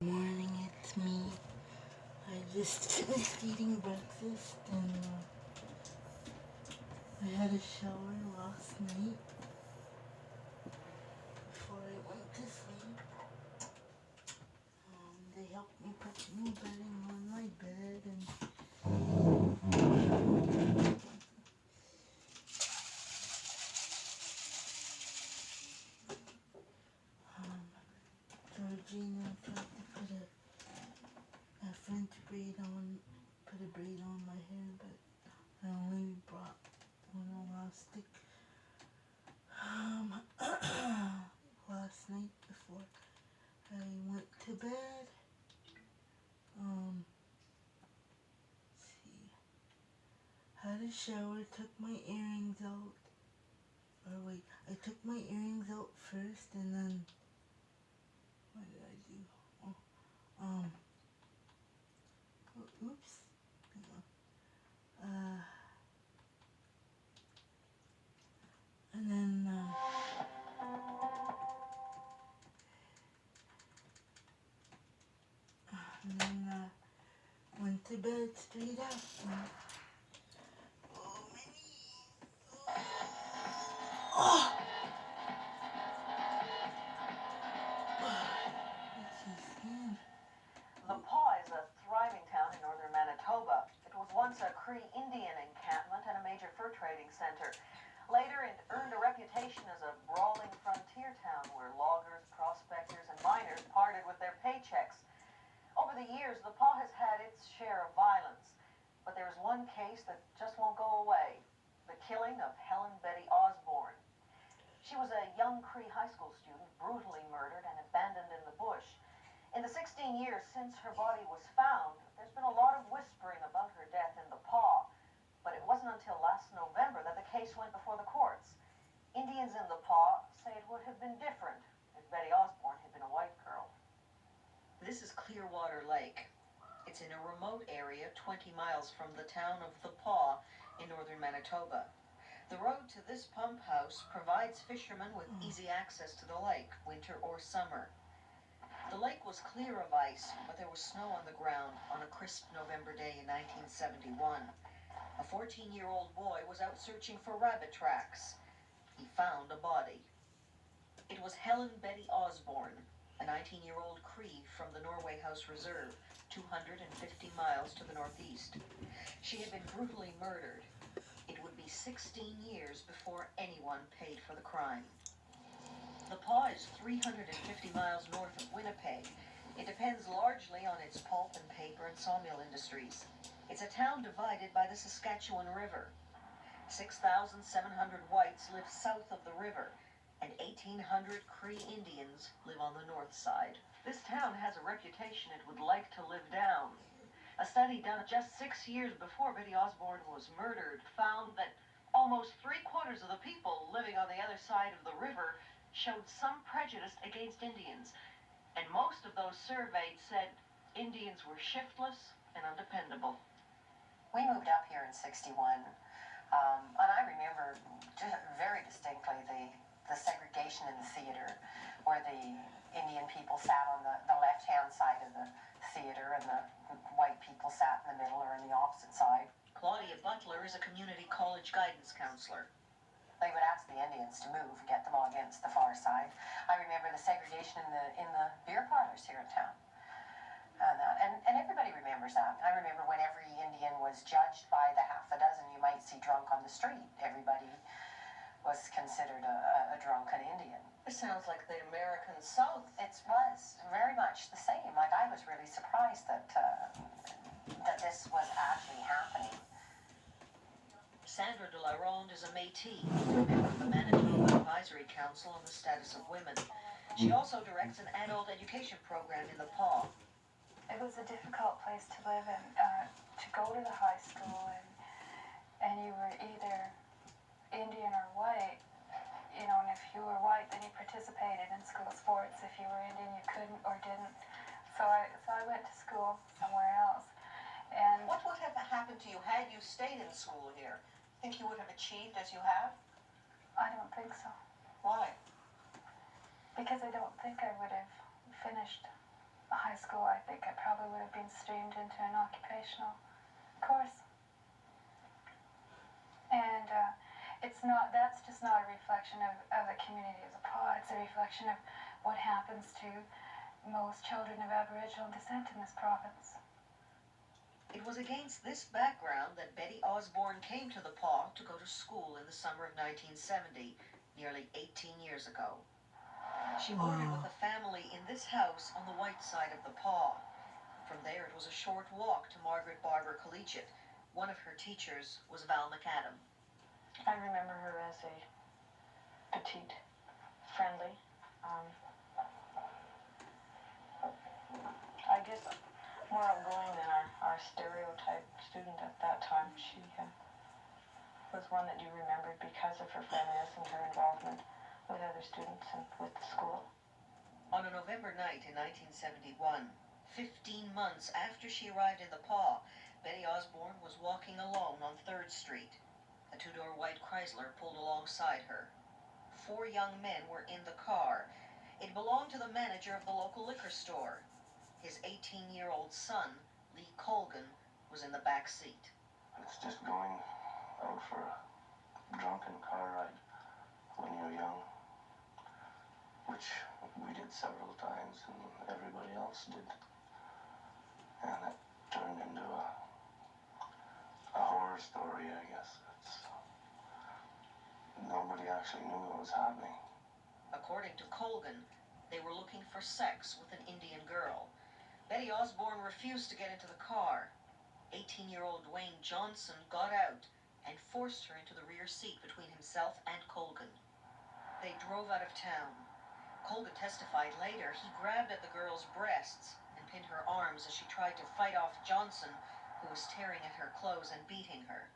Morning, it's me. I just finished eating breakfast and I had a shower last night before I went to sleep. They helped me put new bedding on my bed and um, Georgina tried to put a French braid on, put a braid on my hair, but I only brought one elastic um, last night before I went to bed. Um, let's see. Had a shower, took my earrings out. Or wait, I took my earrings out first and then what did I do? Um, oops. Hang on. And then, went to bed straight after. Oh, my knees. Oh, The Paw is a thriving town in northern Manitoba. It was once a Cree Indian encampment and a major fur trading center. Later, it earned a reputation as a brawling frontier town where loggers, prospectors, and miners parted with their paychecks. Over the years, the Paw has had its share of violence, but there is one case that just won't go away: the killing of Helen Betty Osborne. She was a young Cree high school student, brutally murdered and abandoned in the bush. In the 16 years since her body was found, there's been a lot of whispering about her death in the Paw, but it wasn't until last November that the case went before the courts. Indians in the Paw say it would have been different if Betty Osborne had been a white girl. This is Clearwater Lake. It's in a remote area 20 miles from the town of The Paw in northern Manitoba. The road to this pump house provides fishermen with easy access to the lake, winter or summer. The lake was clear of ice, but there was snow on the ground on a crisp November day in 1971. A 14-year-old boy was out searching for rabbit tracks. He found a body. It was Helen Betty Osborne, a 19-year-old Cree from the Norway House Reserve, 250 miles to the northeast. She had been brutally murdered. It would be 16 years before anyone paid for the crime. The Paw is 350 miles north of Winnipeg. It depends largely on its pulp and paper and sawmill industries. It's a town divided by the Saskatchewan River. 6,700 whites live south of the river, and 1,800 Cree Indians live on the north side. This town has a reputation it would like to live down. A study done just 6 years before Betty Osborne was murdered found that almost three-quarters of the people living on the other side of the river showed some prejudice against Indians, and most of those surveyed said Indians were shiftless and undependable. We moved up here in 61, and I remember very distinctly the segregation in the theater, where the Indian people sat on the left-hand side of the theater and the white people sat in the middle or on the opposite side. Claudia Butler is a community college guidance counselor. They would ask the Indians to move and get them all against the far side. I remember the segregation in the beer parlors here in town. And everybody remembers that. I remember when every Indian was judged by the half a dozen you might see drunk on the street. Everybody was considered a drunken Indian. It sounds like the American South. It was very much the same. Like, I was really surprised that this was actually happening. Sandra de la Ronde is a Métis, a member of the Manitoba Advisory Council on the Status of Women. She also directs an adult education program in the Paw. It was a difficult place to live in, to go to the high school, and you were either Indian or white, you know, and if you were white, then you participated in school sports. If you were Indian, you couldn't or didn't. So I went to school somewhere else. And what would have happened to you had you stayed in school here? Think you would have achieved as you have? I don't think so. Why? Because I don't think I would have finished high school, I think I probably would have been streamed into an occupational course. And that's just not a reflection of the community as a whole. It's a reflection of what happens to most children of Aboriginal descent in this province. It was against this background that Betty Osborne came to the Paw to go to school in the summer of 1970, nearly 18 years ago. She boarded with a family in this house on the white side of the Paw. From there, it was a short walk to Margaret Barber Collegiate. One of her teachers was Val McAdam. I remember her as a petite, friendly, I guess more outgoing than our stereotype student at that time. She was one that you remembered because of her friendliness and her involvement with other students and with the school. On a November night in 1971, 15 months after she arrived in the Paw, Betty Osborne was walking alone on 3rd Street. A two-door white Chrysler pulled alongside her. 4 young men were in the car. It belonged to the manager of the local liquor store. His 18-year-old son, Lee Colgan, was in the back seat. It's just going out for a drunken car ride when you're young, which we did several times and everybody else did. And it turned into a horror story, I guess. Nobody actually knew what was happening. According to Colgan, they were looking for sex with an Indian girl. Betty Osborne refused to get into the car. 18-year-old Dwayne Johnson got out and forced her into the rear seat between himself and Colgan. They drove out of town. Colgan testified later he grabbed at the girl's breasts and pinned her arms as she tried to fight off Johnson, who was tearing at her clothes and beating her.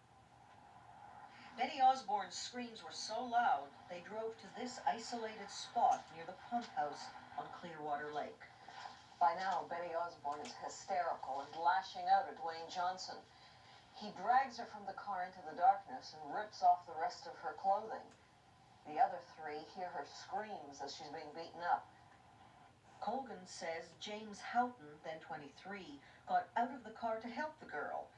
Betty Osborne's screams were so loud, they drove to this isolated spot near the pump house on Clearwater Lake. By now, Betty Osborne is hysterical and lashing out at Dwayne Johnson. He drags her from the car into the darkness and rips off the rest of her clothing. The other 3 hear her screams as she's being beaten up. Colgan says James Houghton, then 23, got out of the car to help the girl.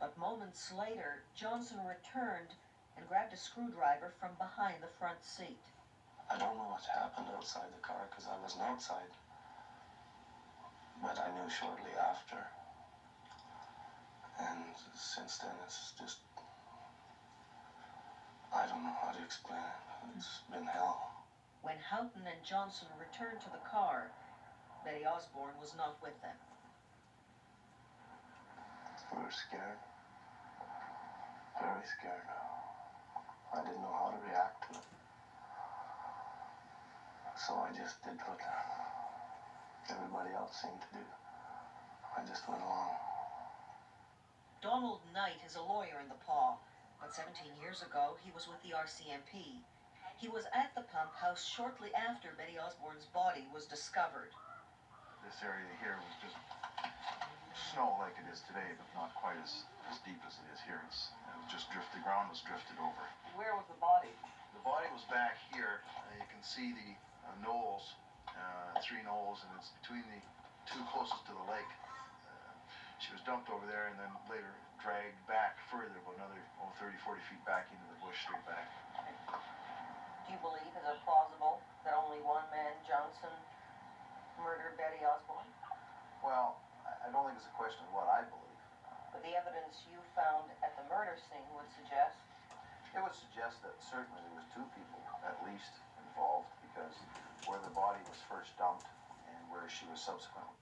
But moments later, Johnson returned and grabbed a screwdriver from behind the front seat. I don't know what happened outside the car because I wasn't outside. But I knew shortly after. And since then, it's just, I don't know how to explain it. It's been hell. When Houghton and Johnson returned to the car, Betty Osborne was not with them. We were scared. Very scared. I didn't know how to react to it. So I just did what everybody else seemed to do. I just went along. Donald Knight is a lawyer in the Paw, but 17 years ago he was with the RCMP. He was at the pump house shortly after Betty Osborne's body was discovered. This area here was just snow like it is today, but not quite as deep as it is here. It was just the ground was drifted over. Where was the body? The body was back here. You can see the knolls, 3 knolls, and it's between the 2 closest to the lake. She was dumped over there and then later dragged back further, about another 30, 40 feet back into the bush, straight back. Do you believe, is it plausible that only one man, Johnson, murdered Betty Osborne? Well, I don't think it's a question of what I believe. But the evidence you found at the murder scene would suggest? It would suggest that certainly there was 2 people at least involved, because where the body was first dumped and where she was subsequently.